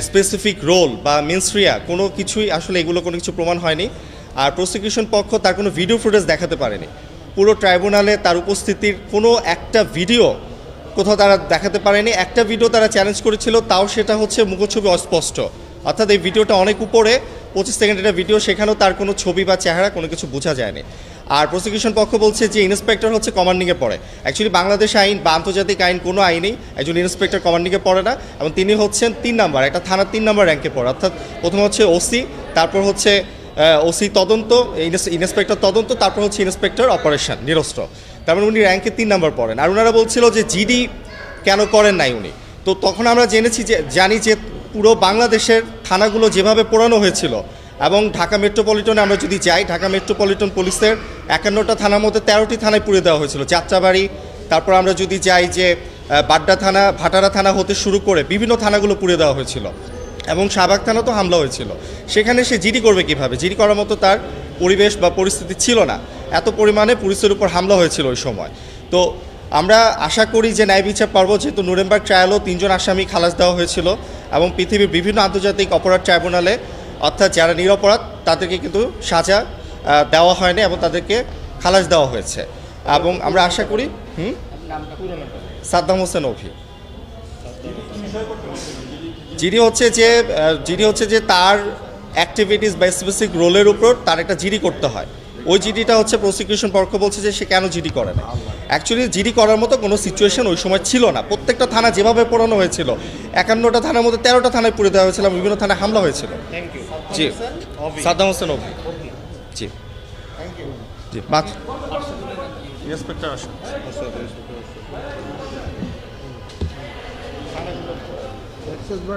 Specific role বা মেনস্ট্রিয়া কোনো কিছুই আসলে এগুলো কোনো কিছু প্রমাণ হয়নি। আর প্রসিকিউশন পক্ষ তার কোনো ভিডিও ফুটেজ দেখাতে পারেনি। পুরো ট্রাইব্যুনালে তার উপস্থিতির কোনো একটা ভিডিও কোথাও তারা দেখাতে পারেনি। একটা ভিডিও তারা চ্যালেঞ্জ করেছিল, তাও সেটা হচ্ছে মুখচ্ছবি অস্পষ্ট, অর্থাৎ এই ভিডিওটা অনেক উপরে 25 সেকেন্ডের একটা ভিডিও, সেখানেও তার কোনো ছবি বা চেহারা কোনো কিছু বোঝা যায়নি। আর প্রসিকিউশন পক্ষ বলছে যে ইন্সপেক্টর হচ্ছে কমান্ডিংয়ে পড়ে। অ্যাকচুয়ালি বাংলাদেশ আইন বা আন্তর্জাতিক আইন কোনো আইনেই একজন ইন্সপেক্টর কমান্ডিংয়ে পড়ে না, এবং তিনি হচ্ছেন 3 নাম্বার, একটা থানার 3 নাম্বার র্যাঙ্কে পড়ে। অর্থাৎ প্রথমে হচ্ছে ওসি, তারপর হচ্ছে ওসি তদন্ত, ইন্সপেক্টর তদন্ত, তারপর হচ্ছে ইন্সপেক্টর অপারেশন নিরস্ত্র। তারপর উনি র্যাঙ্কে 3 নাম্বার পড়েন। আর ওনারা বলছিল যে জিডি কেন করেন নাই উনি। তো তখন আমরা জানি যে পুরো বাংলাদেশের থানাগুলো যেভাবে পোড়ানো হয়েছিল, এবং ঢাকা মেট্রোপলিটনে আমরা যদি যাই, ঢাকা মেট্রোপলিটন পুলিশের 51টা থানার মধ্যে 13টি থানায় পুড়িয়ে দেওয়া হয়েছিল, যাত্রাবাড়ি। তারপর আমরা যদি যাই যে বাড্ডা থানা, ভাটারা থানা হতে শুরু করে বিভিন্ন থানাগুলো পুড়িয়ে দেওয়া হয়েছিল, এবং শাহবাগ থানা তো হামলা হয়েছিল। সেখানে সে জিডি করবে কীভাবে? জিডি করার মতো তার পরিবেশ বা পরিস্থিতি ছিল না, এত পরিমাণে পুলিশের উপর হামলা হয়েছিল ওই সময়। তো আমরা আশা করি যে ন্যায় বিচার পারবো, যেহেতু নুরেমবার্গ ট্রায়ালও 3 জন আসামি খালাস দেওয়া হয়েছিল, এবং পৃথিবীর বিভিন্ন আন্তর্জাতিক অপরাধ ট্রাইব্যুনালে অর্থাৎ যারা নিরপরাধ তাদেরকে কিন্তু সাজা দেওয়া হয়নি এবং তাদেরকে খালাস দেওয়া হয়েছে। এবং আমরা আশা করি সাদ্দাম হোসেন অভি। জিডি হচ্ছে যে তার অ্যাক্টিভিটিস বা স্পেসিফিক রোলের উপর তার একটা জিডি করতে হয়। ওই জিডিটা হচ্ছে প্রসিকিউশন পক্ষ বলছে যে সে কেন জিডি করে না। অ্যাকচুয়ালি জিডি করার মতো কোনো সিচুয়েশন ওই সময় ছিল না। প্রত্যেকটা থানা যেভাবে পোড়ানো হয়েছিল, 51টা থানার মধ্যে 13টা থানায় পুড়ে দেওয়া হয়েছিল, বিভিন্ন থানায় হামলা হয়েছিল। জি, সাদ্দাম হোসেন অভি। জি জি, ইন্সপেক্টর আসুন।